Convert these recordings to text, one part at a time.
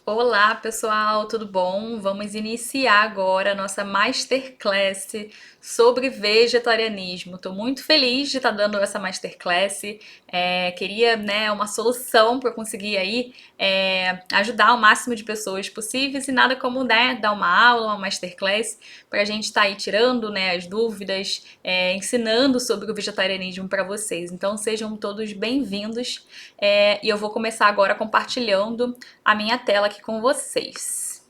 Olá, pessoal, tudo bom? Vamos iniciar agora a nossa Masterclass sobre vegetarianismo. Estou muito feliz de estar dando essa Masterclass. Queria, né, uma solução para eu conseguir aí ajudar o máximo de pessoas possíveis e nada como, né, dar uma aula, uma Masterclass para a gente estar aí tirando, né, as dúvidas, ensinando sobre o vegetarianismo para vocês. Então sejam todos bem-vindos e eu vou começar agora compartilhando a minha tela aqui com vocês.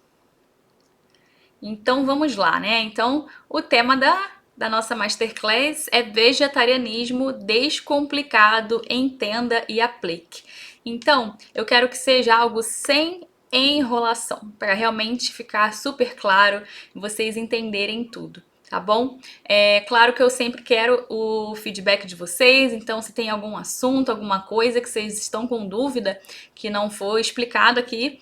Então vamos lá, né? Então o tema da nossa Masterclass é vegetarianismo descomplicado, entenda e aplique. Então eu quero que seja algo sem enrolação, para realmente ficar super claro e vocês entenderem tudo. Tá bom? É claro que eu sempre quero o feedback de vocês, então se tem algum assunto, alguma coisa que vocês estão com dúvida que não foi explicado aqui,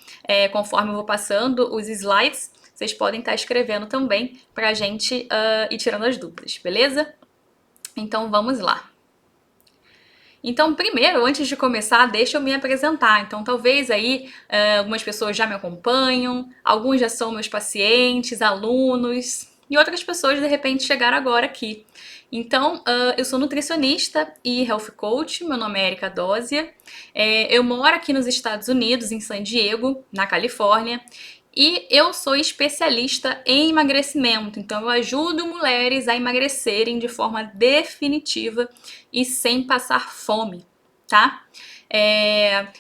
conforme eu vou passando os slides, vocês podem estar escrevendo também para a gente ir tirando as dúvidas, beleza? Então vamos lá. Então, primeiro, antes de começar, deixa eu me apresentar. Então, talvez aí algumas pessoas já me acompanham, alguns já são meus pacientes, alunos, e outras pessoas de repente chegaram agora aqui. Então, eu sou nutricionista e health coach, meu nome é Erika Dózia. Eu moro aqui nos Estados Unidos, em San Diego, na Califórnia, e eu sou especialista em emagrecimento, então eu ajudo mulheres a emagrecerem de forma definitiva e sem passar fome, tá?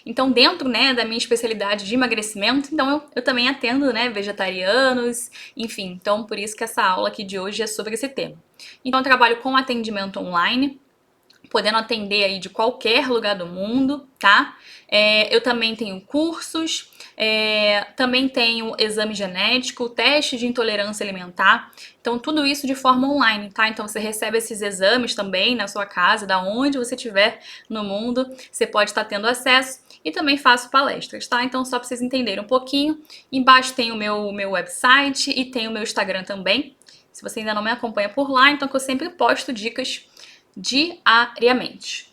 Então, dentro, né, da minha especialidade de emagrecimento, então eu também atendo, né, vegetarianos, enfim, então por isso que essa aula aqui de hoje é sobre esse tema. Então, eu trabalho com atendimento online, podendo atender aí de qualquer lugar do mundo, tá? Eu também tenho cursos, também tenho exame genético, teste de intolerância alimentar, então tudo isso de forma online, tá? Então você recebe esses exames também na sua casa, da onde você estiver no mundo, você pode estar tendo acesso e também faço palestras, tá? Então só para vocês entenderem um pouquinho, embaixo tem o meu website e tem o meu Instagram também, se você ainda não me acompanha por lá, então que eu sempre posto dicas diariamente.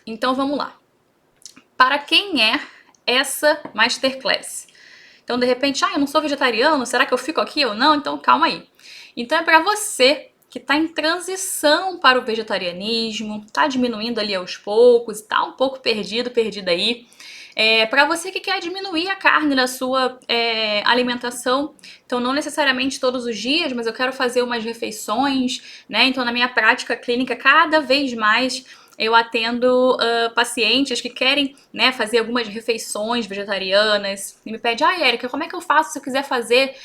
Então vamos lá. Para quem é essa Masterclass? Então de repente, eu não sou vegetariano, será que eu fico aqui ou não? Então calma aí. Então é para você que está em transição para o vegetarianismo, está diminuindo ali aos poucos, está um pouco perdida aí. Para você que quer diminuir a carne da sua alimentação, então não necessariamente todos os dias, mas eu quero fazer umas refeições, né? Então na minha prática clínica, cada vez mais eu atendo pacientes que querem, né, fazer algumas refeições vegetarianas e me pede, Érica, como é que eu faço se eu quiser fazer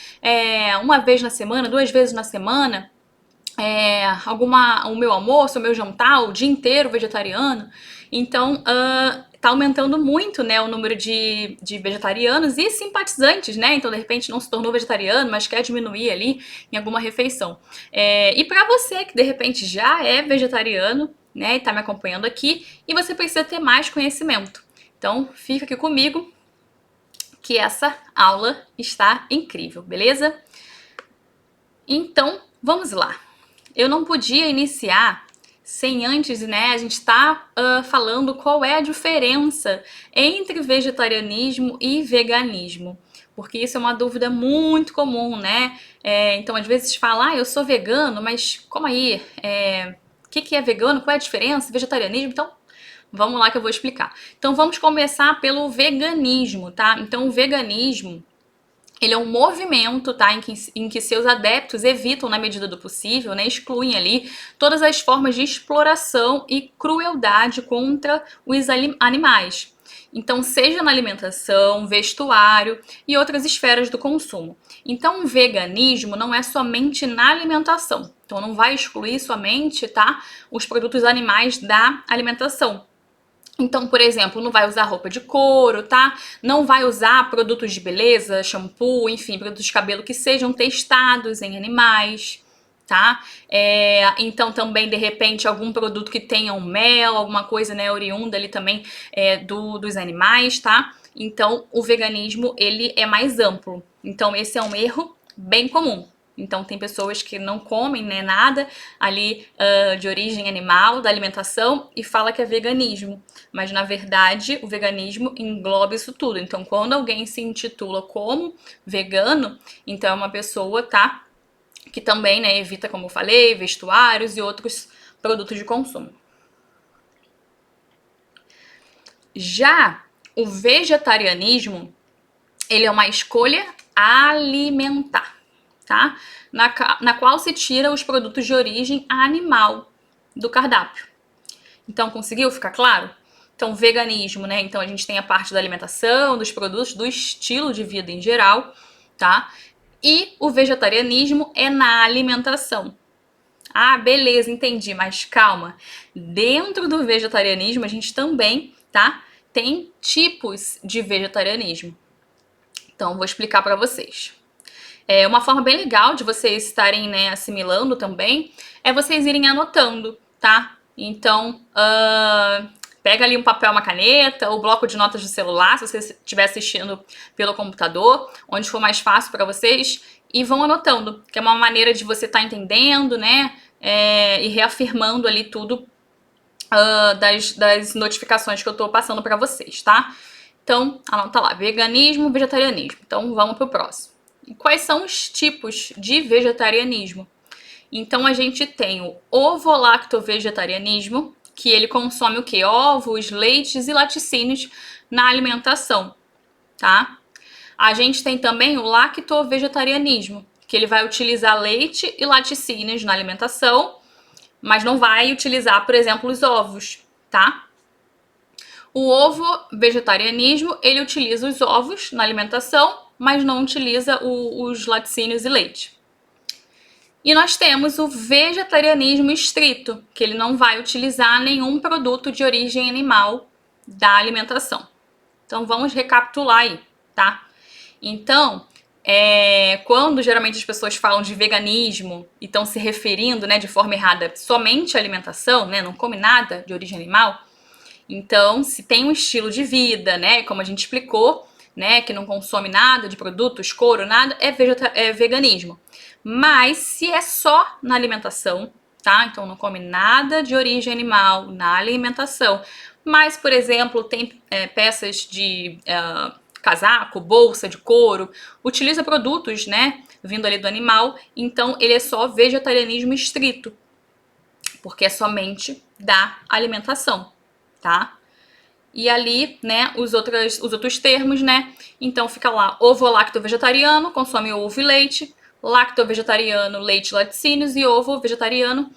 uma vez na semana, 2 vezes na semana? O meu almoço, o meu jantar, o dia inteiro vegetariano. Então, tá aumentando muito, né, o número de vegetarianos e simpatizantes, né? Então, de repente, não se tornou vegetariano, mas quer diminuir ali em alguma refeição. E para você que de repente já é vegetariano, né, e tá me acompanhando aqui, e você precisa ter mais conhecimento. Então, fica aqui comigo, que essa aula está incrível, beleza? Então, vamos lá. Eu não podia iniciar sem antes, né, a gente estar falando qual é a diferença entre vegetarianismo e veganismo. Porque isso é uma dúvida muito comum, né? Então, às vezes fala, eu sou vegano, mas como aí? O que é vegano? Qual é a diferença? Vegetarianismo? Então, vamos lá que eu vou explicar. Então, vamos começar pelo veganismo, tá? Então, o veganismo ele é um movimento, tá, em que seus adeptos evitam, na medida do possível, né, excluem ali todas as formas de exploração e crueldade contra os animais. Então, seja na alimentação, vestuário e outras esferas do consumo. Então, o veganismo não é somente na alimentação. Então, não vai excluir somente, tá, os produtos animais da alimentação. Então, por exemplo, não vai usar roupa de couro, tá? Não vai usar produtos de beleza, shampoo, enfim, produtos de cabelo que sejam testados em animais, tá? Então, também, de repente, algum produto que tenha um mel, alguma coisa, né, oriunda ali também dos animais, tá? Então, o veganismo, ele é mais amplo. Então, esse é um erro bem comum. Então tem pessoas que não comem, né, nada ali de origem animal, da alimentação, e fala que é veganismo. Mas na verdade o veganismo engloba isso tudo. Então quando alguém se intitula como vegano, então é uma pessoa, tá, que também, né, evita, como eu falei, vestuários e outros produtos de consumo. Já o vegetarianismo, ele é uma escolha alimentar, tá? Na qual se tira os produtos de origem animal do cardápio. Então, conseguiu ficar claro? Então, veganismo, né? Então, a gente tem a parte da alimentação, dos produtos, do estilo de vida em geral, tá? E o vegetarianismo é na alimentação. Ah, beleza, entendi, mas calma. Dentro do vegetarianismo, a gente também, tá? Tem tipos de vegetarianismo. Então, vou explicar para vocês. Uma forma bem legal de vocês estarem, né, assimilando também é vocês irem anotando, tá? Então, pega ali um papel, uma caneta, ou bloco de notas do celular, se você estiver assistindo pelo computador, onde for mais fácil para vocês, e vão anotando, que é uma maneira de você estar entendendo, né, e reafirmando ali tudo das notificações que eu estou passando para vocês, tá? Então, anota lá, veganismo, vegetarianismo. Então, vamos pro próximo. E quais são os tipos de vegetarianismo? Então, a gente tem o ovo-lacto-vegetarianismo, que ele consome o quê? Ovos, leites e laticínios na alimentação, tá? A gente tem também o lacto-vegetarianismo, que ele vai utilizar leite e laticínios na alimentação, mas não vai utilizar, por exemplo, os ovos, tá? O ovo-vegetarianismo, ele utiliza os ovos na alimentação, mas não utiliza os laticínios e leite. E nós temos o vegetarianismo estrito, que ele não vai utilizar nenhum produto de origem animal da alimentação. Então vamos recapitular aí, tá? Então, quando geralmente as pessoas falam de veganismo e estão se referindo, né, de forma errada somente à alimentação, né, não come nada de origem animal, então se tem um estilo de vida, né, como a gente explicou, né, que não consome nada de produtos, couro, nada, é veganismo. Mas se é só na alimentação, tá? Então não come nada de origem animal na alimentação, mas, por exemplo, tem peças de casaco, bolsa de couro, utiliza produtos, né, vindo ali do animal, então ele é só vegetarianismo estrito, porque é somente da alimentação, tá? E ali, né, os outros termos, né, então fica lá, ovo-lacto-vegetariano, consome ovo e leite, lacto-vegetariano, leite e laticínios, e ovo-vegetariano,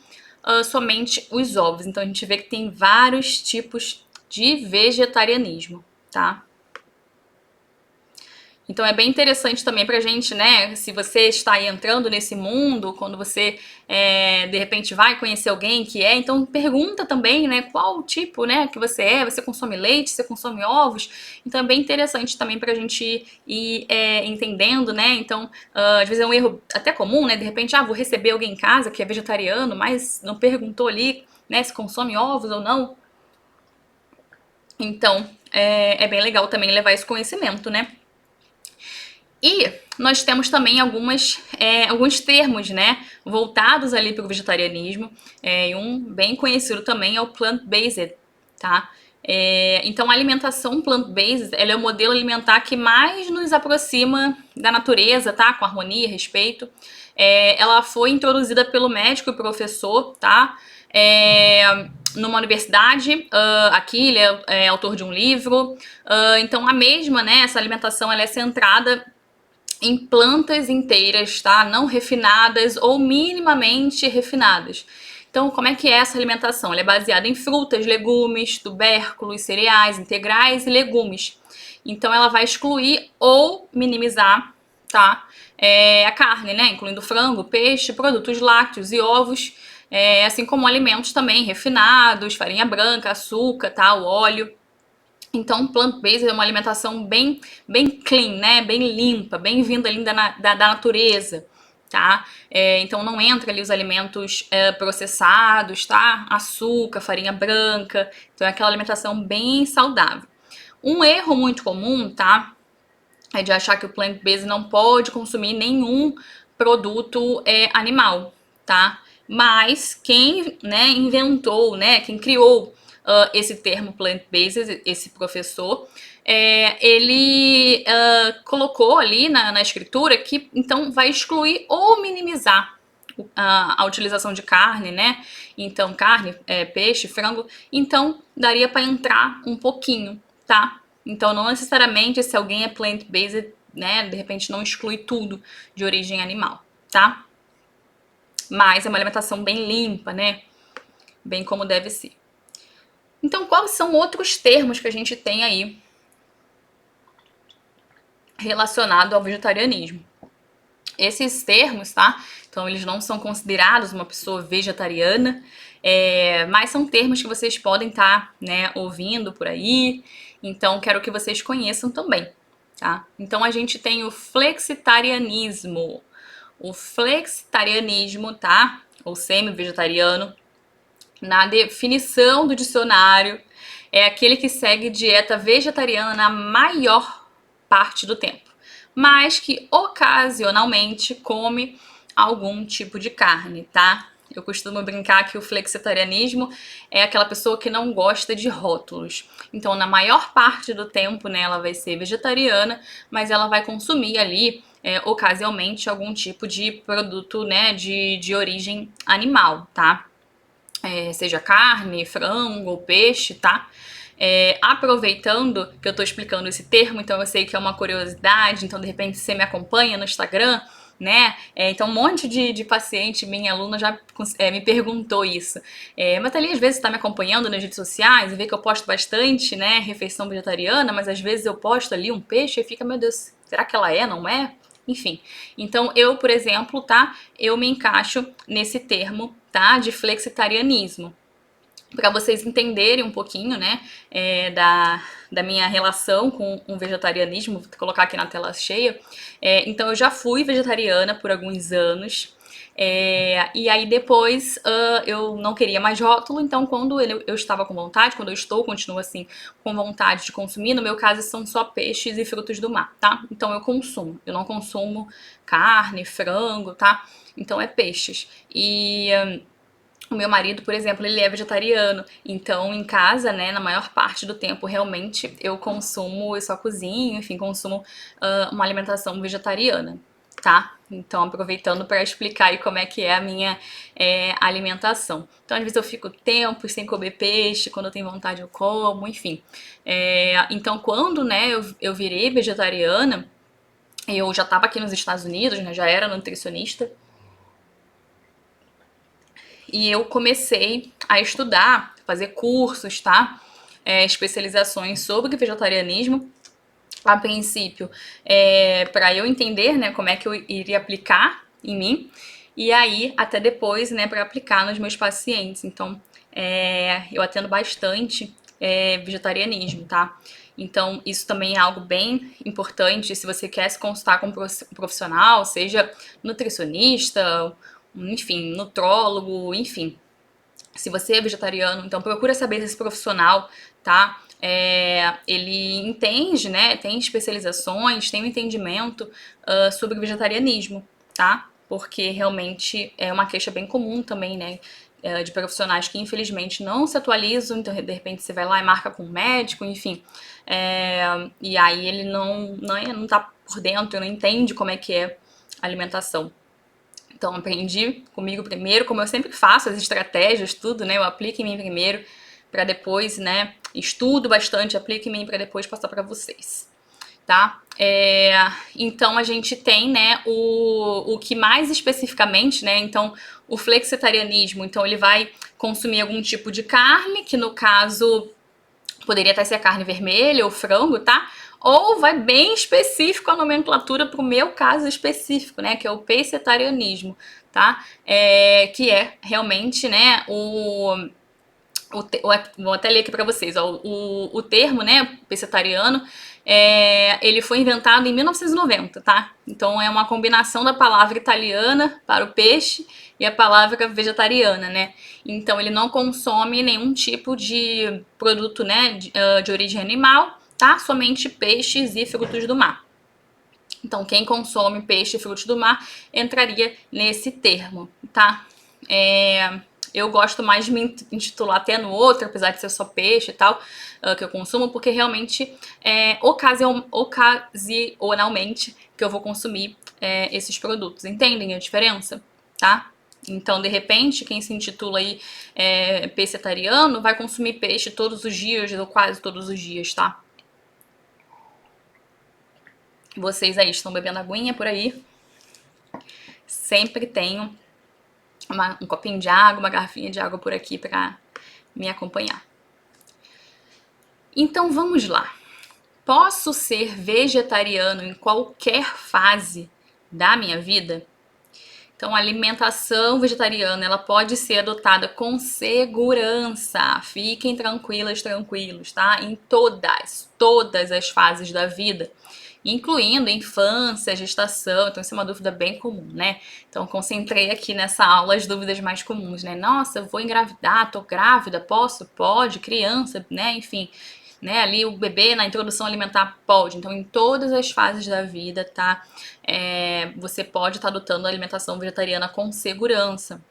somente os ovos. Então a gente vê que tem vários tipos de vegetarianismo, tá? Então é bem interessante também pra gente, né, se você está aí entrando nesse mundo, quando você de repente vai conhecer alguém que então pergunta também, né, qual o tipo, né, que você consome leite, você consome ovos, então é bem interessante também pra gente ir entendendo, né, então às vezes é um erro até comum, né, de repente, vou receber alguém em casa que é vegetariano, mas não perguntou ali, né, se consome ovos ou não, então é bem legal também levar esse conhecimento, né. E nós temos também alguns termos, né, voltados ali para o vegetarianismo, e um bem conhecido também é o plant-based, tá? Então a alimentação plant-based, ela é o modelo alimentar que mais nos aproxima da natureza, tá? Com harmonia, respeito. Ela foi introduzida pelo médico e professor, tá? Numa universidade, aqui ele é autor de um livro, então a mesma, né, essa alimentação ela é centrada em plantas inteiras, tá? Não refinadas ou minimamente refinadas. Então, como é que é essa alimentação? Ela é baseada em frutas, legumes, tubérculos, cereais, integrais e legumes. Então, ela vai excluir ou minimizar, tá? A carne, né? Incluindo frango, peixe, produtos lácteos e ovos, assim como alimentos também refinados, farinha branca, açúcar, tá? O óleo. Então, plant-based é uma alimentação bem clean, né? Bem limpa, bem vinda ali da natureza, tá? Então, não entra ali os alimentos processados, tá? Açúcar, farinha branca. Então, é aquela alimentação bem saudável. Um erro muito comum, tá? É de achar que o plant-based não pode consumir nenhum produto animal, tá? Mas quem, né, inventou, né, quem criou esse termo plant-based, esse professor, ele colocou ali na escritura que então vai excluir ou minimizar a utilização de carne, né? Então, carne, peixe, frango. Então, daria para entrar um pouquinho, tá? Então, não necessariamente se alguém é plant-based, né? De repente não exclui tudo de origem animal, tá? Mas é uma alimentação bem limpa, né? Bem como deve ser. Então, quais são outros termos que a gente tem aí relacionado ao vegetarianismo? Esses termos, tá? Então, eles não são considerados uma pessoa vegetariana, mas são termos que vocês podem estar, né, ouvindo por aí. Então, quero que vocês conheçam também, tá? Então, a gente tem o flexitarianismo. O flexitarianismo, tá? Ou semi-vegetariano, na definição do dicionário, é aquele que segue dieta vegetariana na maior parte do tempo, mas que ocasionalmente come algum tipo de carne, tá? Eu costumo brincar que o flexitarianismo é aquela pessoa que não gosta de rótulos. Então, na maior parte do tempo, né, ela vai ser vegetariana, mas ela vai consumir ali, ocasionalmente, algum tipo de produto, né, de origem animal, tá? Seja carne, frango, peixe, tá? Aproveitando que eu tô explicando esse termo, então eu sei que é uma curiosidade, então de repente você me acompanha no Instagram, né? Então um monte de paciente, minha aluna já me perguntou isso. Mas ali às vezes está me acompanhando nas redes sociais e vê que eu posto bastante, né? Refeição vegetariana, mas às vezes eu posto ali um peixe e fica, meu Deus, será que ela é, não é? Enfim, então eu, por exemplo, tá? Eu me encaixo nesse termo, tá? De flexitarianismo. Para vocês entenderem um pouquinho, né, da minha relação com o vegetarianismo, vou colocar aqui na tela cheia. Então, eu já fui vegetariana por alguns anos. E aí depois eu não queria mais rótulo, então quando eu estava com vontade, quando eu estou, continuo assim, com vontade de consumir, no meu caso são só peixes e frutos do mar, tá? Então eu não consumo carne, frango, tá? Então é peixes. O meu marido, por exemplo, ele é vegetariano, então em casa, né, na maior parte do tempo, realmente eu só cozinho, enfim, consumo uma alimentação vegetariana, tá? Então, aproveitando para explicar aí como é que é a minha alimentação. Então, às vezes eu fico tempo sem comer peixe, quando eu tenho vontade eu como, enfim. Então, quando, né, eu virei vegetariana, eu já estava aqui nos Estados Unidos, né, já era nutricionista, e eu comecei a estudar, fazer cursos, tá? Especializações sobre vegetarianismo. A princípio, para eu entender, né, como é que eu iria aplicar em mim. E aí, até depois, né, para aplicar nos meus pacientes. Então, eu atendo bastante vegetarianismo, tá? Então, isso também é algo bem importante se você quer se consultar com um profissional, seja nutricionista, enfim, nutrólogo, enfim. Se você é vegetariano, então procura saber se esse profissional, tá? Ele entende, né? Tem especializações, tem um entendimento sobre vegetarianismo, tá? Porque realmente é uma queixa bem comum também, né? De profissionais que infelizmente não se atualizam, então de repente você vai lá e marca com um médico, enfim. E aí ele não tá por dentro, não entende como é que é a alimentação. Então, aprendi comigo primeiro, como eu sempre faço, as estratégias, tudo, né? Eu aplico em mim primeiro, para depois, né? Estudo bastante, aplico em mim para depois passar para vocês, tá? Então, a gente tem, né, o que mais especificamente, né? Então, o flexitarianismo, então ele vai consumir algum tipo de carne, que no caso poderia até ser a carne vermelha ou frango, tá? Ou vai bem específico a nomenclatura para o meu caso específico, né? Que é o pescetarianismo, tá? Que é realmente, né, vou até ler aqui para vocês, ó, o termo, né, pescetariano, ele foi inventado em 1990, tá? Então é uma combinação da palavra italiana para o peixe e a palavra vegetariana, né? Então ele não consome nenhum tipo de produto, né, de origem animal, tá? Somente peixes e frutos do mar. Então, quem consome peixe e frutos do mar entraria nesse termo, tá? Eu gosto mais de me intitular até no outro, apesar de ser só peixe e tal, que eu consumo, porque realmente ocasionalmente que eu vou consumir esses produtos. Entendem a diferença? Tá? Então, de repente, quem se intitula aí pescetariano vai consumir peixe todos os dias, ou quase todos os dias, tá? Vocês aí estão bebendo aguinha por aí? Sempre tenho um copinho de água, uma garrafinha de água por aqui para me acompanhar. Então vamos lá. Posso ser vegetariano em qualquer fase da minha vida? Então, a alimentação vegetariana, ela pode ser adotada com segurança. Fiquem tranquilas, tranquilos, tá? Em todas as fases da vida, incluindo infância, gestação. Então, isso é uma dúvida bem comum, né? Então, concentrei aqui nessa aula as dúvidas mais comuns, né? Nossa, eu vou engravidar, tô grávida, posso? Pode, criança, né? Enfim, né? Ali o bebê na introdução alimentar pode. Então, em todas as fases da vida, tá? Você pode estar adotando a alimentação vegetariana com segurança.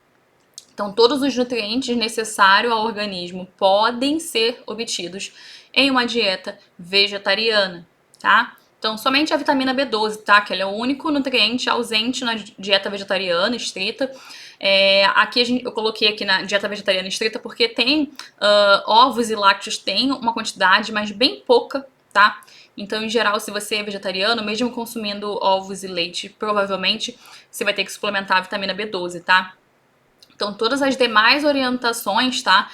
Então, todos os nutrientes necessários ao organismo podem ser obtidos em uma dieta vegetariana, tá? Então, somente a vitamina B12, tá? Que ela é o único nutriente ausente na dieta vegetariana estrita. Aqui eu coloquei aqui na dieta vegetariana estrita porque tem ovos e lácteos tem uma quantidade, mas bem pouca, tá? Então, em geral, se você é vegetariano, mesmo consumindo ovos e leite, provavelmente você vai ter que suplementar a vitamina B12, tá? Então, todas as demais orientações, tá?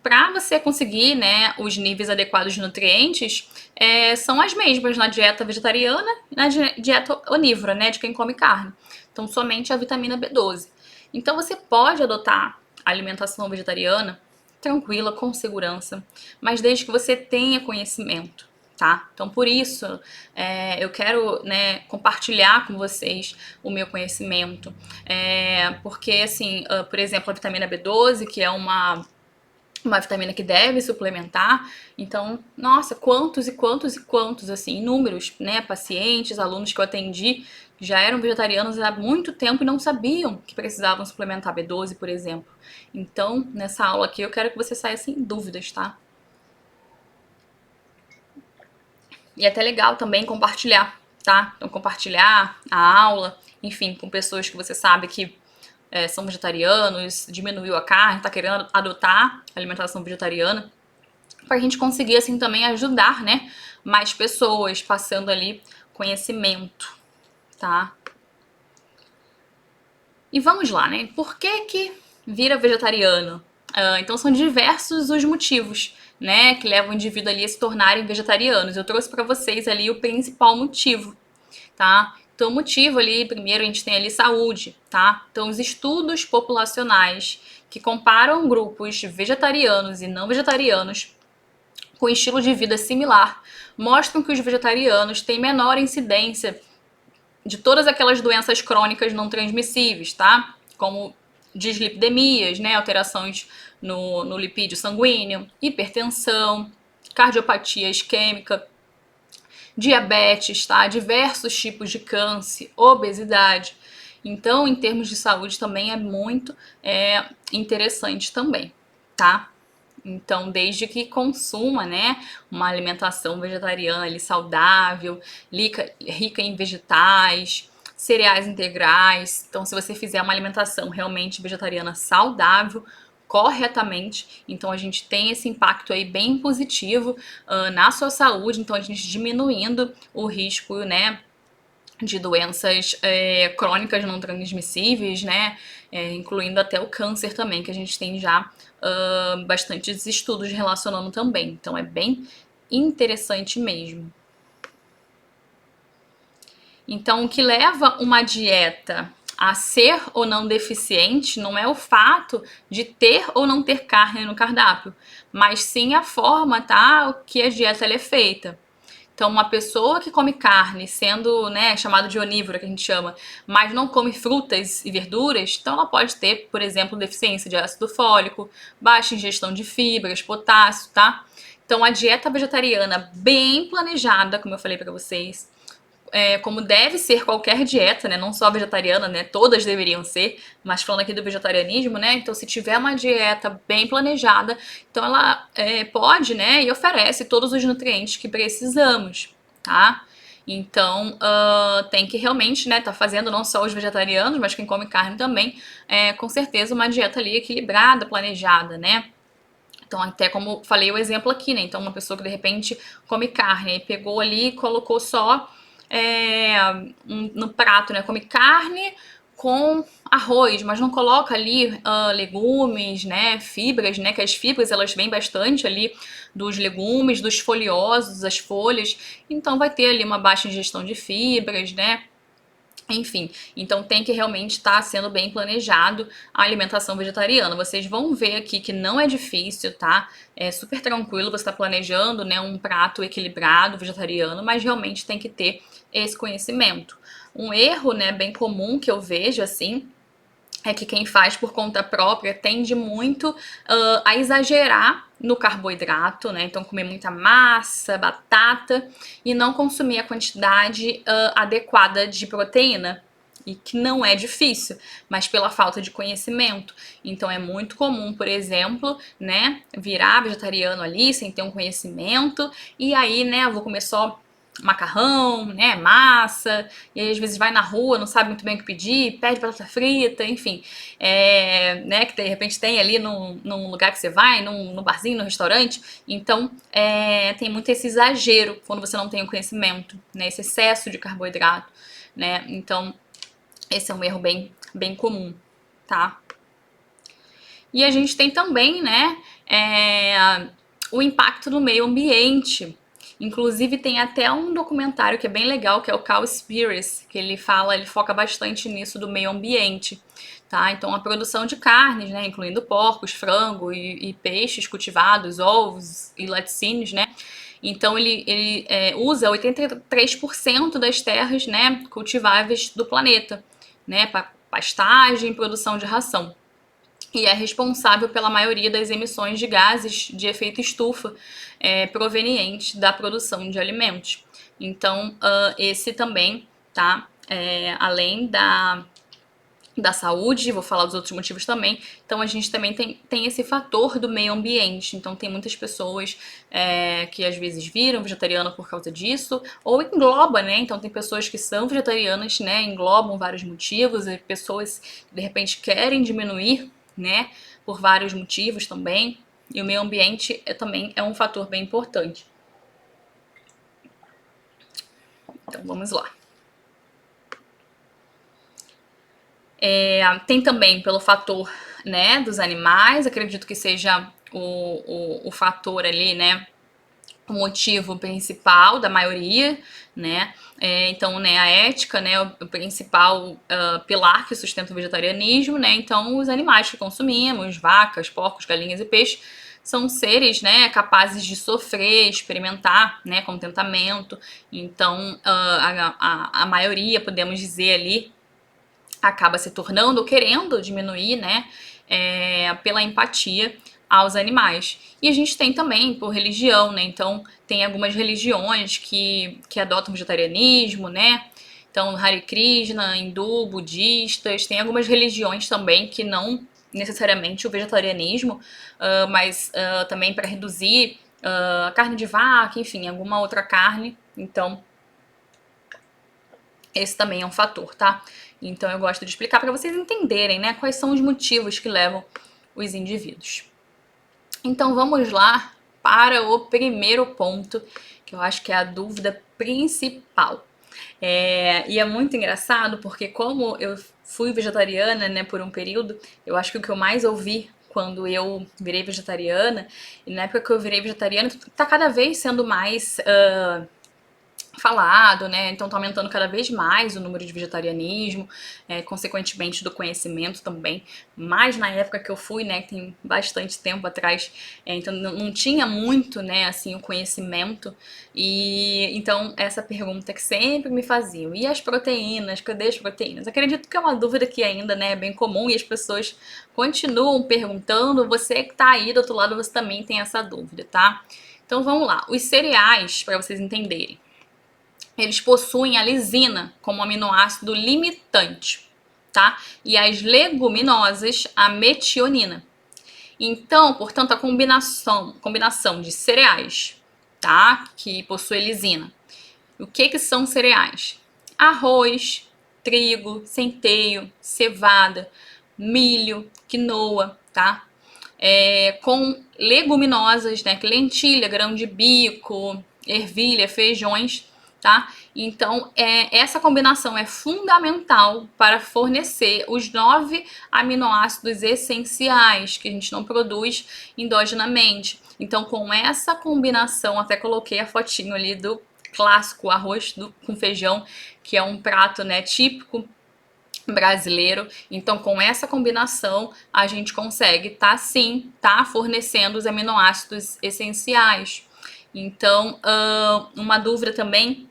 Para você conseguir, né, os níveis adequados de nutrientes, são as mesmas na dieta vegetariana e na dieta onívora, né, de quem come carne. Então, somente a vitamina B12. Então, você pode adotar a alimentação vegetariana tranquila, com segurança, mas desde que você tenha conhecimento. Tá? Então, por isso, eu quero, né, compartilhar com vocês o meu conhecimento. Porque, assim, por exemplo, a vitamina B12, que é uma vitamina que deve suplementar. Então, nossa, quantos e quantos e quantos, assim, inúmeros, né, pacientes, alunos que eu atendi já eram vegetarianos há muito tempo e não sabiam que precisavam suplementar B12, por exemplo. Então, nessa aula aqui, eu quero que você saia sem dúvidas, tá? E é até legal também compartilhar, tá? Então, compartilhar a aula, enfim, com pessoas que você sabe que são vegetarianos, diminuiu a carne, tá querendo adotar a alimentação vegetariana, pra gente conseguir, assim, também ajudar, né, mais pessoas, passando ali conhecimento, tá? E vamos lá, né? Por que vira vegetariano? Então são diversos os motivos, né, que levam o indivíduo ali a se tornarem vegetarianos. Eu trouxe para vocês ali o principal motivo, tá? Então o motivo ali, primeiro a gente tem ali saúde, tá? Então os estudos populacionais que comparam grupos vegetarianos e não vegetarianos com estilo de vida similar mostram que os vegetarianos têm menor incidência de todas aquelas doenças crônicas não transmissíveis, tá? Como dislipidemias, né? Alterações no lipídio sanguíneo, hipertensão, cardiopatia isquêmica, diabetes, tá? Diversos tipos de câncer, obesidade. Então, em termos de saúde, também é muito interessante também, tá? Então, desde que consuma, né, uma alimentação vegetariana ali saudável, rica em vegetais, cereais integrais. Então, se você fizer uma alimentação realmente vegetariana saudável, corretamente, então a gente tem esse impacto aí bem positivo na sua saúde, então a gente diminuindo o risco, né, de doenças crônicas não transmissíveis, né? Incluindo até o câncer também, que a gente tem já bastantes estudos relacionando também. Então é bem interessante mesmo. Então, o que leva uma dieta a ser ou não deficiente não é o fato de ter ou não ter carne no cardápio, mas sim a forma, tá, que a dieta é feita. Então, uma pessoa que come carne, sendo, né, chamado de onívora, que a gente chama, mas não come frutas e verduras, então ela pode ter, por exemplo, deficiência de ácido fólico, baixa ingestão de fibras, potássio, tá? Então, a dieta vegetariana bem planejada, como eu falei para vocês, como deve ser qualquer dieta, né? Não só vegetariana, né? Todas deveriam ser, mas falando aqui do vegetarianismo, né? Então, se tiver uma dieta bem planejada, então ela pode, né? E oferece todos os nutrientes que precisamos, tá? Então, tem que realmente, né, tá fazendo não só os vegetarianos, mas quem come carne também, com certeza uma dieta ali equilibrada, planejada, né? Então, até como falei o exemplo aqui, né? Então, uma pessoa que de repente come carne e pegou ali e colocou só no prato, né? Come carne com arroz, mas não coloca ali legumes, né? Fibras, né? Que as fibras elas vêm bastante ali dos legumes, dos folhosos, as folhas. Então, vai ter ali uma baixa ingestão de fibras, né? Enfim, então tem que realmente estar sendo bem planejado a alimentação vegetariana. Vocês vão ver aqui que não é difícil, tá? É super tranquilo você estar planejando, né, um prato equilibrado vegetariano, mas realmente tem que ter esse conhecimento. Um erro, né, bem comum que eu vejo assim é que quem faz por conta própria tende muito a exagerar no carboidrato, né? Então comer muita massa, batata e não consumir a quantidade adequada de proteína. E que não é difícil, mas pela falta de conhecimento. Então é muito comum, por exemplo, né, virar vegetariano ali sem ter um conhecimento, e aí, né, eu vou comer só macarrão, né, massa, e aí às vezes vai na rua, não sabe muito bem o que pedir, pede batata frita, enfim, né, que de repente tem ali num lugar que você vai, num barzinho, num restaurante, então tem muito esse exagero quando você não tem o conhecimento, né, esse excesso de carboidrato, né, então esse é um erro bem comum, tá? E a gente tem também, né, o impacto no meio ambiente. Inclusive tem até um documentário que é bem legal, que é o Cowspiracy, que ele foca bastante nisso do meio ambiente, tá? Então a produção de carnes, né, incluindo porcos, frango e peixes cultivados, ovos e laticínios, né? Então ele usa 83% das terras, né, cultiváveis do planeta, né, para pastagem e produção de ração e é responsável pela maioria das emissões de gases de efeito estufa provenientes da produção de alimentos. Então, esse também, tá? Além da saúde, vou falar dos outros motivos também. Então, a gente também tem esse fator do meio ambiente. Então, tem muitas pessoas que às vezes viram vegetariano por causa disso, ou engloba, né? Então, tem pessoas que são vegetarianas, né? Englobam vários motivos, e pessoas que de repente querem diminuir, né? Por vários motivos também. E o meio ambiente também é um fator bem importante. Então, vamos lá. Tem também pelo fator, né, dos animais, acredito que seja o fator ali, né, o motivo principal da maioria, né, então, né, a ética, né, o principal pilar que sustenta o vegetarianismo, né, então os animais que consumimos, vacas, porcos, galinhas e peixes, são seres, né, capazes de sofrer, experimentar, né, contentamento, então a maioria, podemos dizer ali, acaba se tornando ou querendo diminuir, né, pela empatia aos animais. E a gente tem também por religião, né, então tem algumas religiões que adotam o vegetarianismo, né, então Hare Krishna, hindu, budistas, tem algumas religiões também que não necessariamente o vegetarianismo, mas também para reduzir a carne de vaca, enfim, alguma outra carne, então esse também é um fator, tá? Então eu gosto de explicar para vocês entenderem, né, quais são os motivos que levam os indivíduos. Então vamos lá para o primeiro ponto, que eu acho que é a dúvida principal. E é muito engraçado porque como eu fui vegetariana, né, por um período, eu acho que o que eu mais ouvi quando eu virei vegetariana, e na época que eu virei vegetariana, tá cada vez sendo mais falado, né? Então tá aumentando cada vez mais o número de vegetarianismo, consequentemente do conhecimento também. Mas na época que eu fui, né, que tem bastante tempo atrás, então não tinha muito, né, assim, o conhecimento. E então essa pergunta que sempre me faziam: e as proteínas? Cadê as proteínas? Acredito que é uma dúvida que ainda, né, é bem comum e as pessoas continuam perguntando. Você que tá aí do outro lado, você também tem essa dúvida, tá? Então vamos lá. Os cereais, para vocês entenderem. eles possuem a lisina como aminoácido limitante, tá? E as leguminosas, a metionina. Então, portanto, a combinação de cereais, tá? Que possui lisina. O que são cereais? Arroz, trigo, centeio, cevada, milho, quinoa, tá? Com leguminosas, né? Lentilha, grão de bico, ervilha, feijões, tá? Então, essa combinação é fundamental para fornecer os 9 aminoácidos essenciais que a gente não produz endogenamente. Então, com essa combinação, até coloquei a fotinho ali do clássico arroz com feijão, que é um prato, né, típico brasileiro. Então, com essa combinação, a gente consegue sim, fornecendo os aminoácidos essenciais. Então, uma dúvida também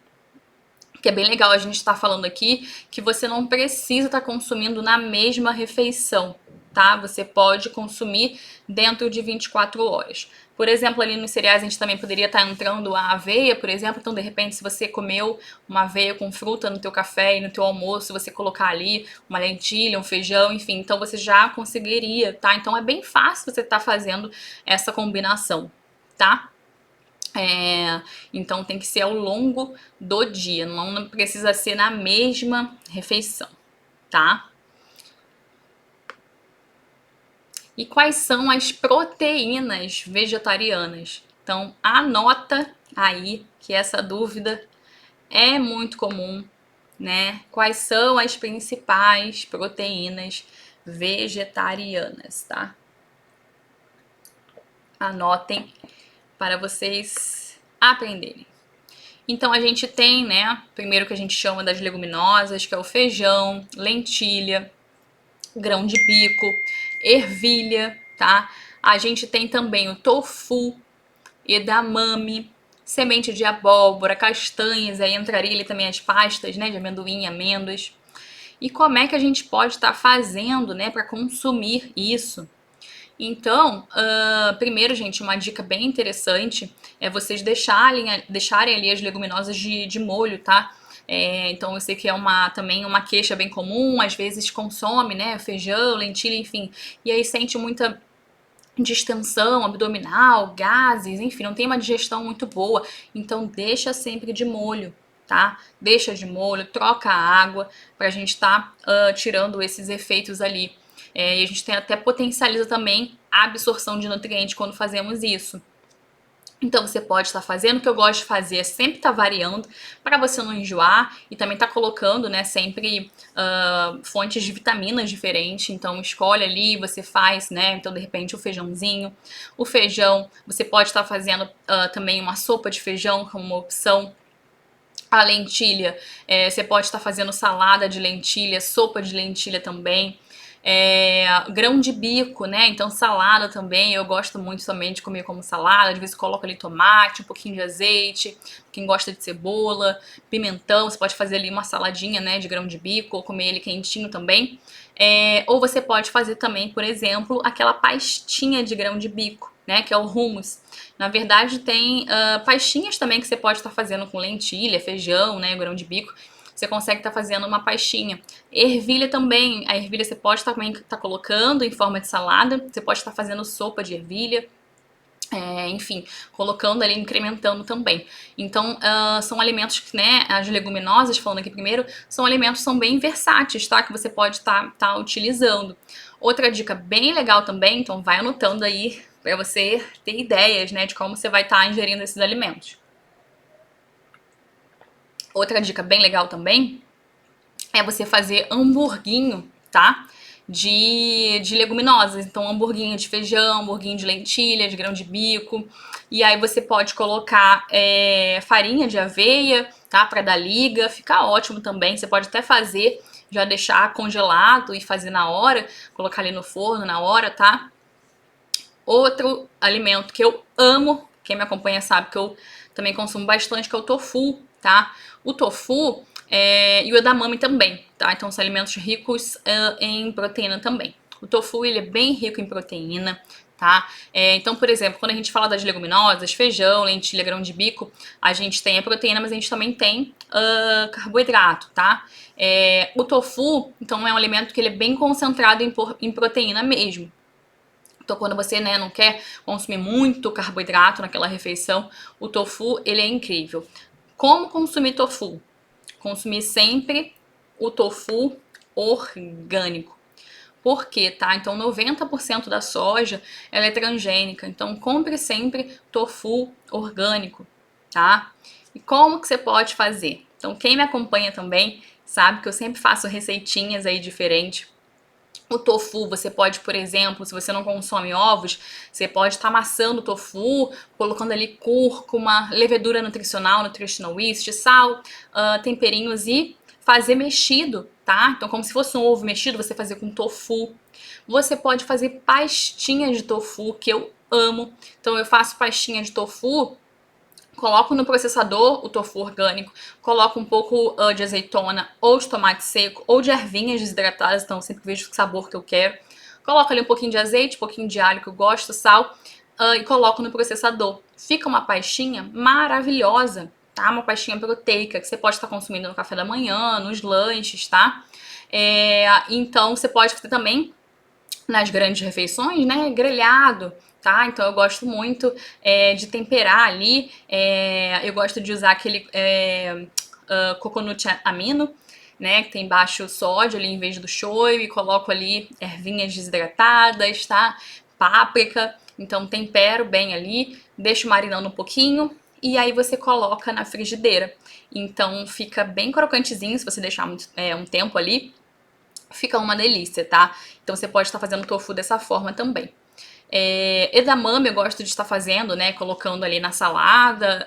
que é bem legal a gente estar falando aqui, que você não precisa estar consumindo na mesma refeição, tá? Você pode consumir dentro de 24 horas. Por exemplo, ali nos cereais a gente também poderia estar entrando a aveia, por exemplo. Então, de repente, se você comeu uma aveia com fruta no teu café e no teu almoço, você colocar ali uma lentilha, um feijão, enfim, então você já conseguiria, tá? Então, é bem fácil você estar fazendo essa combinação, tá? Então tem que ser ao longo do dia, não precisa ser na mesma refeição, tá? E quais são as proteínas vegetarianas? Então anota aí que essa dúvida é muito comum, né? Quais são as principais proteínas vegetarianas, tá? Anotem para vocês aprenderem. Então a gente tem, né, primeiro que a gente chama das leguminosas, que é o feijão, lentilha, grão de bico, ervilha, tá? A gente tem também o tofu, edamame, semente de abóbora, castanhas, aí entraria ali também as pastas, né, de amendoim, amêndoas. E como é que a gente pode estar fazendo, né, para consumir isso? Então, primeiro, gente, uma dica bem interessante é vocês deixarem ali as leguminosas de molho, tá? Então, eu sei que é também uma queixa bem comum, às vezes consome, né, feijão, lentilha, enfim, e aí sente muita distensão abdominal, gases, enfim, não tem uma digestão muito boa, então deixa sempre de molho, tá? Deixa de molho, troca a água pra gente estar tirando esses efeitos ali. E a gente até potencializa também a absorção de nutrientes quando fazemos isso. Então você pode estar fazendo, o que eu gosto de fazer é sempre estar variando para você não enjoar e também estar colocando, né, sempre fontes de vitaminas diferentes. Então escolhe ali, você faz, né, então de repente o feijãozinho. O feijão, você pode estar fazendo também uma sopa de feijão como uma opção. A lentilha, você pode estar fazendo salada de lentilha, sopa de lentilha também. Grão de bico, né? Então salada também, eu gosto muito também de comer como salada. Às vezes coloco ali tomate, um pouquinho de azeite, quem gosta de cebola, pimentão, você pode fazer ali uma saladinha, né, de grão de bico ou comer ele quentinho também. Ou você pode fazer também, por exemplo, aquela pastinha de grão de bico, né, que é o hummus. Na verdade tem pastinhas também que você pode estar fazendo com lentilha, feijão, né, grão de bico. Você consegue estar fazendo uma pastinha. Ervilha também. A ervilha você pode também estar colocando em forma de salada. Você pode estar fazendo sopa de ervilha. Enfim, colocando ali, incrementando também. Então, são alimentos que, né, as leguminosas, falando aqui primeiro, são alimentos que são bem versáteis, tá? Que você pode estar utilizando. Outra dica bem legal também, então vai anotando aí para você ter ideias, né, de como você vai estar ingerindo esses alimentos. Outra dica bem legal também é você fazer hamburguinho, tá? De leguminosas. Então, hamburguinho de feijão, hamburguinho de lentilha, de grão de bico. E aí você pode colocar farinha de aveia, tá? Pra dar liga. Fica ótimo também. Você pode até fazer, já deixar congelado e fazer na hora. Colocar ali no forno na hora, tá? Outro alimento que eu amo, quem me acompanha sabe que eu também consumo bastante, que é o tofu, tá? O tofu e o edamame também, tá? Então são alimentos ricos em proteína também. O tofu, ele é bem rico em proteína, tá? Então, por exemplo, quando a gente fala das leguminosas, feijão, lentilha, grão de bico, a gente tem a proteína, mas a gente também tem carboidrato, tá? O tofu, então, é um alimento que ele é bem concentrado em proteína mesmo. Então, quando você, né, não quer consumir muito carboidrato naquela refeição, o tofu, ele é incrível. Como consumir tofu? Consumir sempre o tofu orgânico. Por quê, tá? Então, 90% da soja, ela é transgênica. Então, compre sempre tofu orgânico, tá? E como que você pode fazer? Então, quem me acompanha também sabe que eu sempre faço receitinhas aí diferentes. O tofu, você pode, por exemplo, se você não consome ovos, você pode estar amassando o tofu, colocando ali cúrcuma, levedura nutricional, nutritional yeast, sal, temperinhos e fazer mexido, tá? Então, como se fosse um ovo mexido, você fazer com tofu. Você pode fazer pastinhas de tofu, que eu amo. Então, eu faço pastinha de tofu, coloco no processador o tofu orgânico, coloco um pouco de azeitona ou de tomate seco ou de ervinhas desidratadas, então eu sempre vejo o sabor que eu quero. Coloco ali um pouquinho de azeite, um pouquinho de alho que eu gosto, sal, e coloco no processador. Fica uma pastinha maravilhosa, tá? Uma pastinha proteica que você pode estar consumindo no café da manhã, nos lanches, tá? Então você pode fazer também nas grandes refeições, né? Grelhado, tá? Então eu gosto muito de temperar ali. Eu gosto de usar aquele coconut amino, né? Que tem baixo sódio ali em vez do shoyu, e coloco ali ervinhas desidratadas, tá? Páprica. Então tempero bem ali, deixo marinando um pouquinho e aí você coloca na frigideira. Então fica bem crocantezinho se você deixar um tempo ali. Fica uma delícia, tá? Então você pode estar fazendo tofu dessa forma também. Edamame eu gosto de estar fazendo, né? Colocando ali na salada,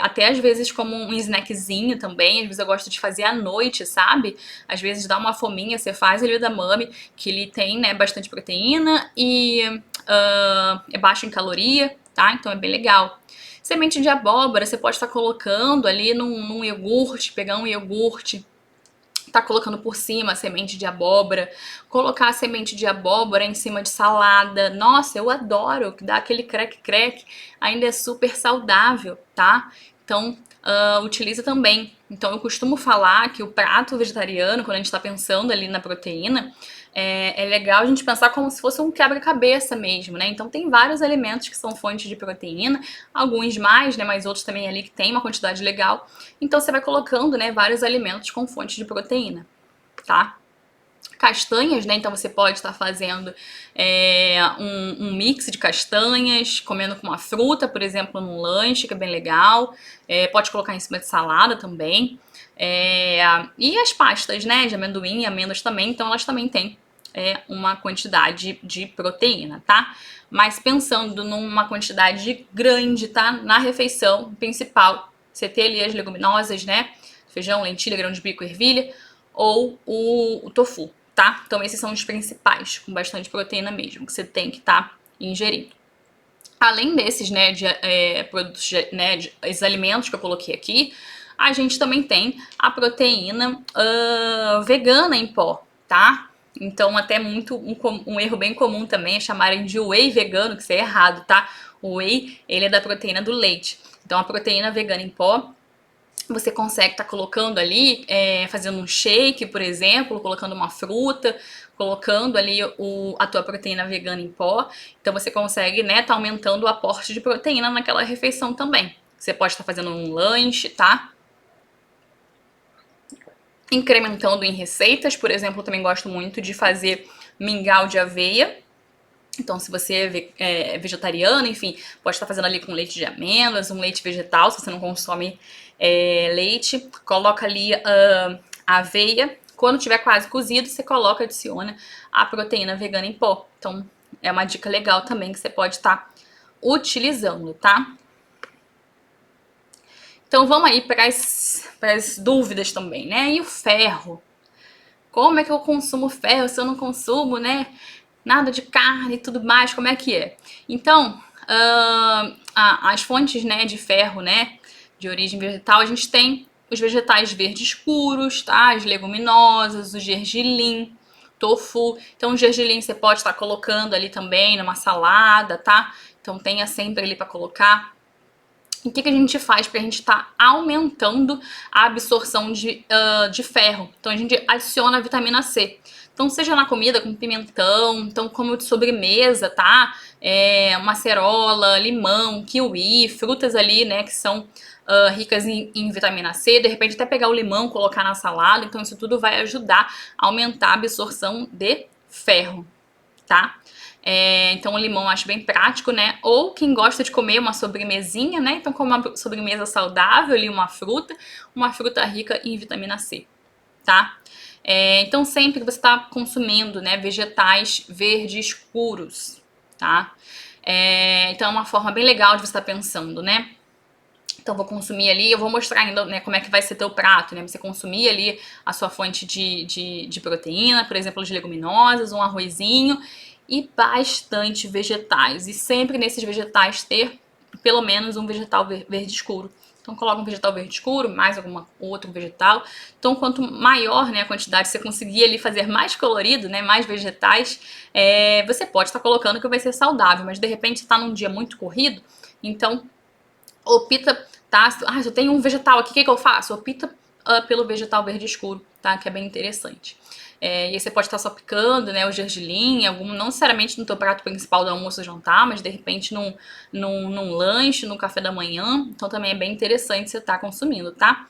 até às vezes como um snackzinho também. Às vezes eu gosto de fazer à noite, sabe? Às vezes dá uma fominha, você faz ali o edamame, que ele tem, né, bastante proteína e é baixo em caloria, tá? Então é bem legal. Semente de abóbora, você pode estar colocando ali num iogurte, pegar um iogurte, tá colocando por cima a semente de abóbora, colocar a semente de abóbora em cima de salada. Nossa, eu adoro, que dá aquele crack, ainda é super saudável, tá? Então, utiliza também. Então, eu costumo falar que o prato vegetariano, quando a gente tá pensando ali na proteína, é legal a gente pensar como se fosse um quebra-cabeça mesmo, né? Então, tem vários alimentos que são fontes de proteína, alguns mais, né? Mas outros também ali que tem uma quantidade legal. Então, você vai colocando, né, vários alimentos com fonte de proteína, tá? Castanhas, né? Então você pode estar fazendo um mix de castanhas, comendo com uma fruta, por exemplo, num lanche, que é bem legal. Pode colocar em cima de salada também. E as pastas, né? De amendoim e amêndoas também, então elas também têm uma quantidade de proteína, tá? Mas pensando numa quantidade grande, tá? Na refeição principal, você ter ali as leguminosas, né? Feijão, lentilha, grão de bico, ervilha, ou o tofu, tá? Então esses são os principais, com bastante proteína mesmo, que você tem que estar ingerindo. Além desses, né, produtos, né, esses alimentos que eu coloquei aqui, a gente também tem a proteína vegana em pó, tá? Então até um erro bem comum também é chamarem de whey vegano, que isso é errado, tá? O whey, ele é da proteína do leite. Então a proteína vegana em pó, você consegue estar colocando ali, fazendo um shake, por exemplo, colocando uma fruta, colocando ali a tua proteína vegana em pó. Então você consegue, né, tá aumentando o aporte de proteína naquela refeição também. Você pode estar fazendo um lanche, tá? Incrementando em receitas, por exemplo, eu também gosto muito de fazer mingau de aveia. Então, se você é vegetariano, enfim, pode estar fazendo ali com leite de amêndoas, um leite vegetal, se você não consome leite. Coloca ali a aveia. Quando tiver quase cozido, você coloca, adiciona a proteína vegana em pó. Então, é uma dica legal também que você pode estar utilizando, tá? Então, vamos aí para as dúvidas também, né? E o ferro? Como é que eu consumo ferro se eu não consumo, né? Nada de carne e tudo mais, como é que é? Então, as fontes, né, de ferro, né, de origem vegetal, a gente tem os vegetais verdes escuros, tá? As leguminosas, o gergelim, tofu. Então, o gergelim você pode estar colocando ali também numa salada, tá? Então, tenha sempre ali para colocar. O que a gente faz para a gente estar aumentando a absorção de ferro? Então, a gente adiciona a vitamina C. Então, seja na comida com pimentão, então como de sobremesa, tá? Uma acerola, limão, kiwi, frutas ali, né, que são ricas em vitamina C. De repente, até pegar o limão, colocar na salada. Então, isso tudo vai ajudar a aumentar a absorção de ferro, tá? Então o limão eu acho bem prático, né? Ou quem gosta de comer uma sobremesinha, né? Então como uma sobremesa saudável ali, uma fruta rica em vitamina C, tá? Então sempre que você está consumindo, né, vegetais verdes escuros, tá? Então é uma forma bem legal de você estar pensando, né? Então vou consumir ali, eu vou mostrar ainda, né, como é que vai ser teu prato, né? Você consumir ali a sua fonte de proteína, por exemplo, de leguminosas, um arrozinho e bastante vegetais. E sempre nesses vegetais ter pelo menos um vegetal verde escuro. Então coloca um vegetal verde escuro, mais algum outro vegetal. Então quanto maior, né, a quantidade, você conseguir ali fazer mais colorido, né, mais vegetais, você pode estar colocando que vai ser saudável, mas de repente está num dia muito corrido, então opta, tá? Se eu tenho um vegetal aqui, o que eu faço? Opta pelo vegetal verde escuro, tá? Que é bem interessante. E aí você pode estar só picando, né, o gergelim, não necessariamente no teu prato principal do almoço ou jantar, mas de repente num lanche, no café da manhã. Então também é bem interessante você estar consumindo, tá?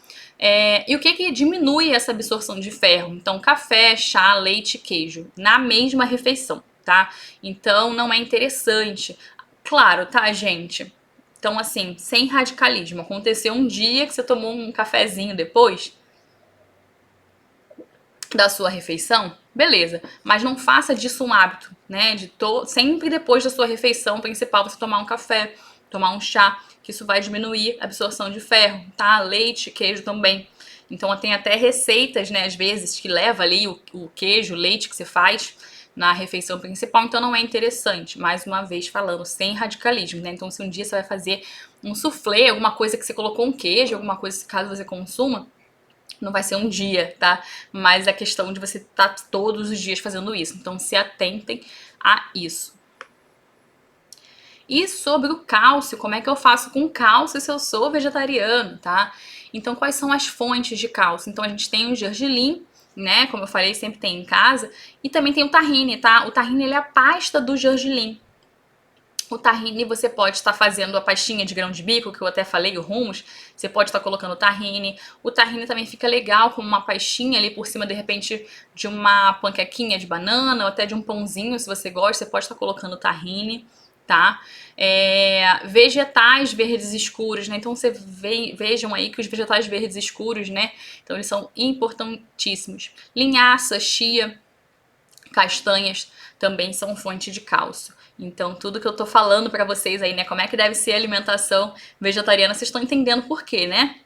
E o que diminui essa absorção de ferro? Então café, chá, leite e queijo na mesma refeição, tá? Então não é interessante. Claro, tá, gente? Então, assim, sem radicalismo. Aconteceu um dia que você tomou um cafezinho depois da sua refeição, beleza. Mas não faça disso um hábito, né? Sempre depois da sua refeição principal você tomar um café, tomar um chá, que isso vai diminuir a absorção de ferro, tá? Leite, queijo também. Então tem até receitas, né, às vezes, que leva ali o queijo, o leite que você faz na refeição principal, então não é interessante. Mais uma vez falando, sem radicalismo, né? Então se um dia você vai fazer um soufflé, alguma coisa que você colocou um queijo, alguma coisa que caso você consuma, não vai ser um dia, tá? Mas é questão de você estar todos os dias fazendo isso. Então se atentem a isso. E sobre o cálcio, como é que eu faço com cálcio se eu sou vegetariano, tá? Então quais são as fontes de cálcio? Então a gente tem o gergelim, né? Como eu falei, sempre tem em casa. E também tem o tahine, tá? O tahine, ele é a pasta do gergelim. O tahine você pode estar fazendo a pastinha de grão de bico, que eu até falei, o hummus, você pode estar colocando o tahine. O tahine também fica legal como uma pastinha ali por cima, de repente, de uma panquequinha de banana ou até de um pãozinho, se você gosta, você pode estar colocando o tahine, tá? Vegetais verdes escuros, né? Então vejam aí que os vegetais verdes escuros, né? Então eles são importantíssimos. Linhaça, chia, castanhas também são fonte de cálcio. Então, tudo que eu tô falando pra vocês aí, né, como é que deve ser a alimentação vegetariana, vocês estão entendendo por quê, né?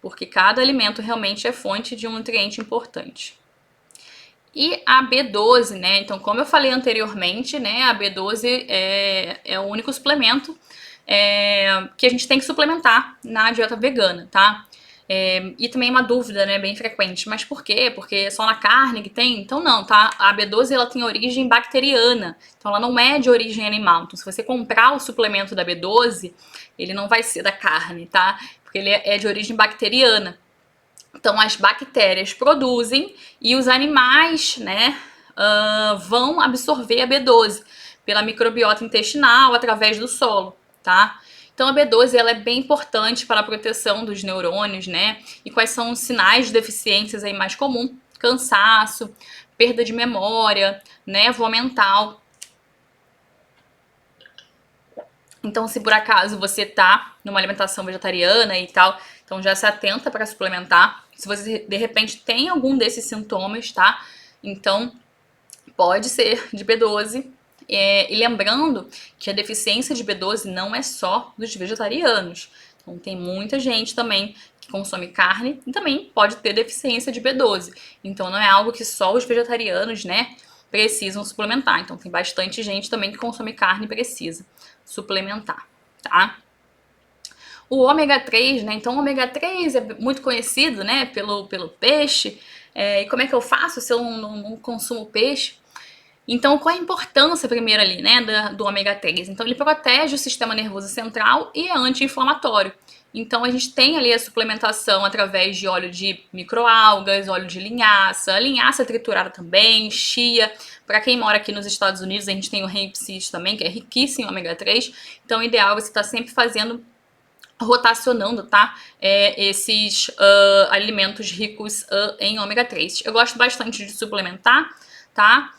Porque cada alimento realmente é fonte de um nutriente importante. E a B12, né? Então, como eu falei anteriormente, né, a B12 é o único suplemento que a gente tem que suplementar na dieta vegana, tá? E também uma dúvida, né, bem frequente, mas por quê? Porque é só na carne que tem? Então não, tá? A B12 ela tem origem bacteriana, então ela não é de origem animal. Então se você comprar o suplemento da B12, ele não vai ser da carne, tá? Porque ele é de origem bacteriana. Então as bactérias produzem e os animais, né, vão absorver a B12 pela microbiota intestinal através do solo, tá? Então a B12 ela é bem importante para a proteção dos neurônios, né? E quais são os sinais de deficiências aí mais comum? Cansaço, perda de memória, névoa mental. Então, se por acaso você tá numa alimentação vegetariana e tal, então já se atenta para suplementar. Se você de repente tem algum desses sintomas, tá? Então, pode ser de B12. E lembrando que a deficiência de B12 não é só dos vegetarianos. Então, tem muita gente também que consome carne e também pode ter deficiência de B12. Então, não é algo que só os vegetarianos, né, precisam suplementar. Então, tem bastante gente também que consome carne e precisa suplementar, tá? O ômega 3, né? Então, o ômega 3 é muito conhecido, né, pelo peixe, E como é que eu faço se eu não consumo peixe? Então, qual é a importância primeiro ali, né, do ômega 3? Então, ele protege o sistema nervoso central e é anti-inflamatório. Então, a gente tem ali a suplementação através de óleo de microalgas, óleo de linhaça triturada também, chia. Para quem mora aqui nos Estados Unidos, a gente tem o hemp seed também, que é riquíssimo em ômega 3. Então, o ideal é você estar sempre fazendo, rotacionando, tá? Esses alimentos ricos em ômega 3. Eu gosto bastante de suplementar, tá?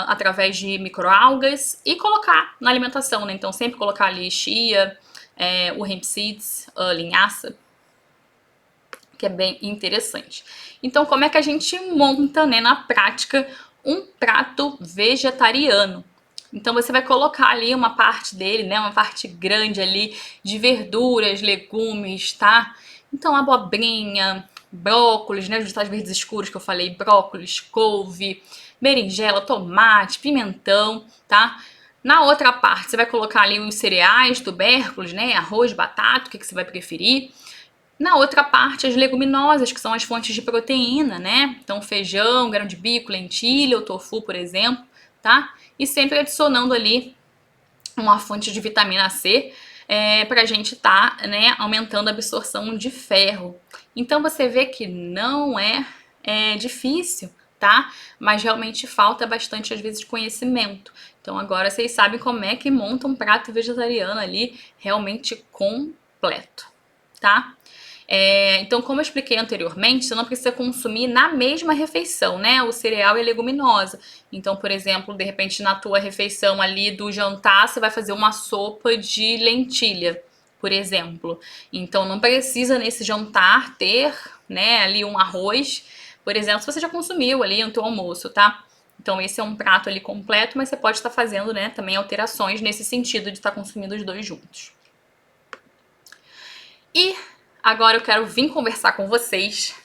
Através de microalgas e colocar na alimentação, né? Então sempre colocar ali chia, o hemp seeds, linhaça, que é bem interessante. Então como é que a gente monta, né, na prática um prato vegetariano? Então você vai colocar ali uma parte dele, né, uma parte grande ali de verduras, legumes, tá? Então abobrinha, brócolis, né, os vegetais verdes escuros que eu falei, brócolis, couve, berinjela, tomate, pimentão, tá? Na outra parte você vai colocar ali os cereais, tubérculos, né, arroz, batata, o que você vai preferir. Na outra parte, as leguminosas, que são as fontes de proteína, né? Então, feijão, grão de bico, lentilha, o tofu, por exemplo, tá? E sempre adicionando ali uma fonte de vitamina C para a gente estar, né, aumentando a absorção de ferro. Então, você vê que não é difícil, tá? Mas realmente falta bastante, às vezes, conhecimento. Então, agora vocês sabem como é que monta um prato vegetariano ali realmente completo, tá? Então, como eu expliquei anteriormente, você não precisa consumir na mesma refeição, né? O cereal e a leguminosa. Então, por exemplo, de repente na tua refeição ali do jantar, você vai fazer uma sopa de lentilha, por exemplo. Então, não precisa nesse jantar ter, né, ali um arroz, por exemplo, se você já consumiu ali no teu almoço, tá? Então, esse é um prato ali completo, mas você pode estar fazendo, né, também alterações nesse sentido de estar consumindo os dois juntos. E agora eu quero vir conversar com vocês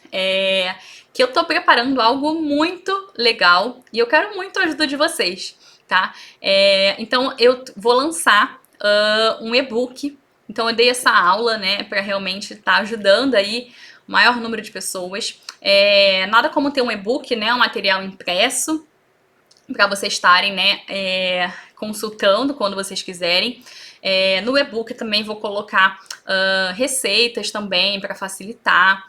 que eu tô preparando algo muito legal e eu quero muito a ajuda de vocês, tá? Então eu vou lançar um e-book. Então eu dei essa aula, né, para realmente estar ajudando aí o maior número de pessoas. Nada como ter um e-book, né, um material impresso para vocês estarem, né, consultando quando vocês quiserem. No e-book também vou colocar receitas também para facilitar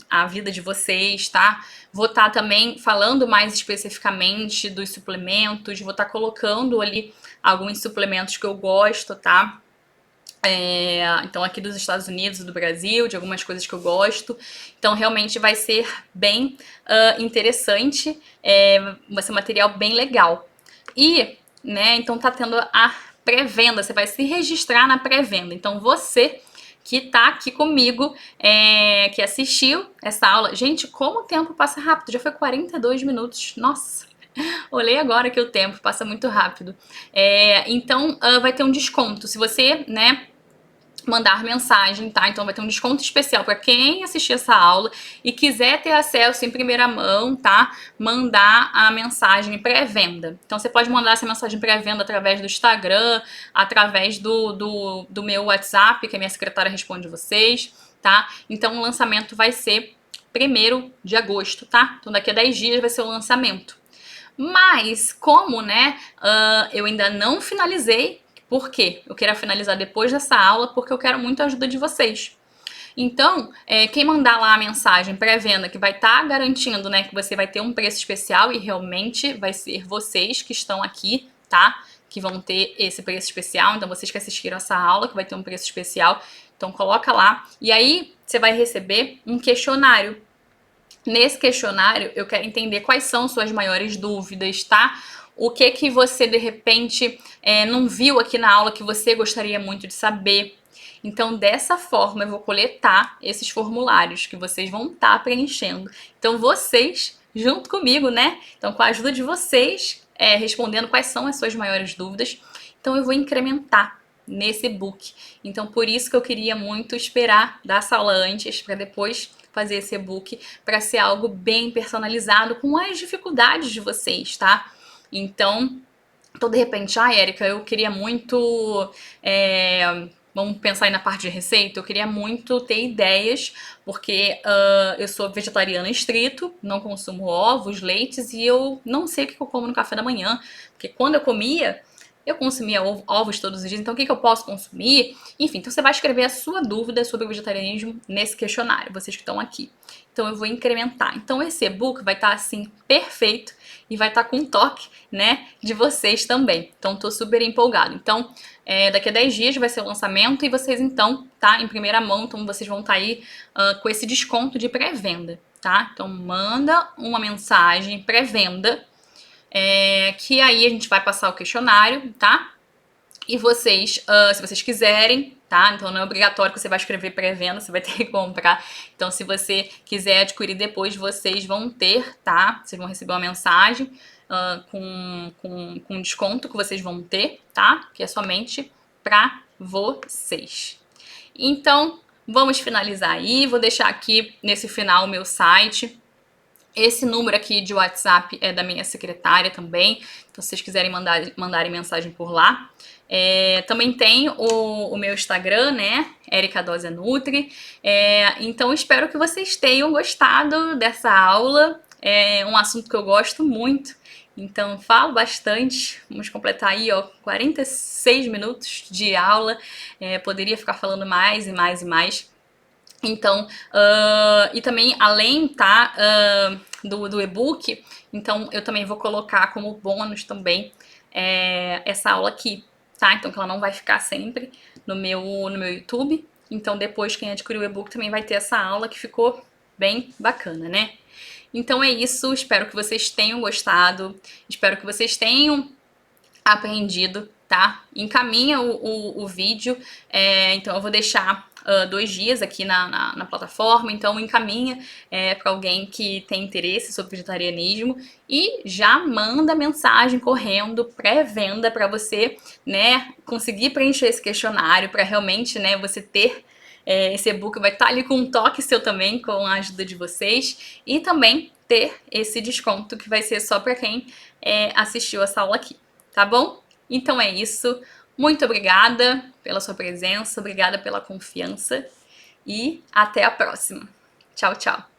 a vida de vocês, tá? Vou estar também falando mais especificamente dos suplementos, vou estar colocando ali alguns suplementos que eu gosto, tá? Então aqui dos Estados Unidos e do Brasil, de algumas coisas que eu gosto. Então realmente vai ser bem interessante, vai ser um material bem legal. E, né, então tá tendo a pré-venda, você vai se registrar na pré-venda. Então você que tá aqui comigo, que assistiu essa aula. Gente, como o tempo passa rápido, já foi 42 minutos, nossa! Olhei agora que o tempo passa muito rápido. Então vai ter um desconto, se você, né, mandar mensagem, tá? Então vai ter um desconto especial para quem assistir essa aula e quiser ter acesso em primeira mão, tá? Mandar a mensagem pré-venda. Então você pode mandar essa mensagem pré-venda através do Instagram, através do meu WhatsApp, que a minha secretária responde vocês, tá? Então o lançamento vai ser 1º de agosto, tá? Então daqui a 10 dias vai ser o lançamento. Mas como, né, eu ainda não finalizei. Por quê? Eu quero finalizar depois dessa aula porque eu quero muito a ajuda de vocês. Então, quem mandar lá a mensagem pré-venda que vai estar garantindo, né, que você vai ter um preço especial e realmente vai ser vocês que estão aqui, tá? Que vão ter esse preço especial. Então, vocês que assistiram essa aula que vai ter um preço especial. Então, coloca lá. E aí, você vai receber um questionário. Nesse questionário, eu quero entender quais são suas maiores dúvidas, tá? O que você, de repente, não viu aqui na aula que você gostaria muito de saber. Então, dessa forma, eu vou coletar esses formulários que vocês vão estar preenchendo. Então, vocês, junto comigo, né? Então, com a ajuda de vocês, respondendo quais são as suas maiores dúvidas. Então, eu vou incrementar nesse e-book. Então, por isso que eu queria muito esperar dar essa aula antes, para depois fazer esse e-book, para ser algo bem personalizado com as dificuldades de vocês, tá? Então, de repente, Érica, eu queria muito Vamos pensar aí na parte de receita. Eu queria muito ter ideias, porque eu sou vegetariana estrito, não consumo ovos, leites e eu não sei o que eu como no café da manhã. Porque quando eu consumia ovos todos os dias, então o que eu posso consumir? Enfim, então você vai escrever a sua dúvida sobre o vegetarianismo nesse questionário, vocês que estão aqui. Então eu vou incrementar. Então esse e-book vai estar assim perfeito e vai estar com um toque, né, de vocês também. Então tô super empolgado. Então daqui a 10 dias vai ser o lançamento e vocês então, tá, em primeira mão, então vocês vão estar aí com esse desconto de pré-venda, tá? Então manda uma mensagem pré-venda, que aí a gente vai passar o questionário, tá? E vocês, se vocês quiserem, tá? Então não é obrigatório que você vai escrever pré-venda, você vai ter que comprar. Então se você quiser adquirir depois, vocês vão ter, tá? Vocês vão receber uma mensagem com desconto que vocês vão ter, tá? Que é somente pra vocês. Então, vamos finalizar aí. Vou deixar aqui nesse final o meu site. Esse número aqui de WhatsApp é da minha secretária também, então se vocês quiserem mandarem mensagem por lá. Também tem o meu Instagram, né, Erica Dose Nutri. Então espero que vocês tenham gostado dessa aula, é um assunto que eu gosto muito, então falo bastante. Vamos completar aí, ó, 46 minutos de aula, poderia ficar falando mais e mais e mais. Então, e também além, tá, do e-book, então eu também vou colocar como bônus também essa aula aqui, tá? Então que ela não vai ficar sempre no meu YouTube. Então depois quem adquirir o e-book também vai ter essa aula que ficou bem bacana, né? Então é isso, espero que vocês tenham gostado, espero que vocês tenham aprendido, tá? Encaminha o vídeo, então eu vou deixar 2 dias aqui na plataforma, então encaminha para alguém que tem interesse sobre vegetarianismo e já manda mensagem correndo, pré-venda, para você, né, conseguir preencher esse questionário, para realmente, né, você ter esse e-book vai estar ali com um toque seu também, com a ajuda de vocês, e também ter esse desconto que vai ser só para quem assistiu essa aula aqui. Tá bom? Então é isso. Muito obrigada pela sua presença, obrigada pela confiança e até a próxima. Tchau, tchau.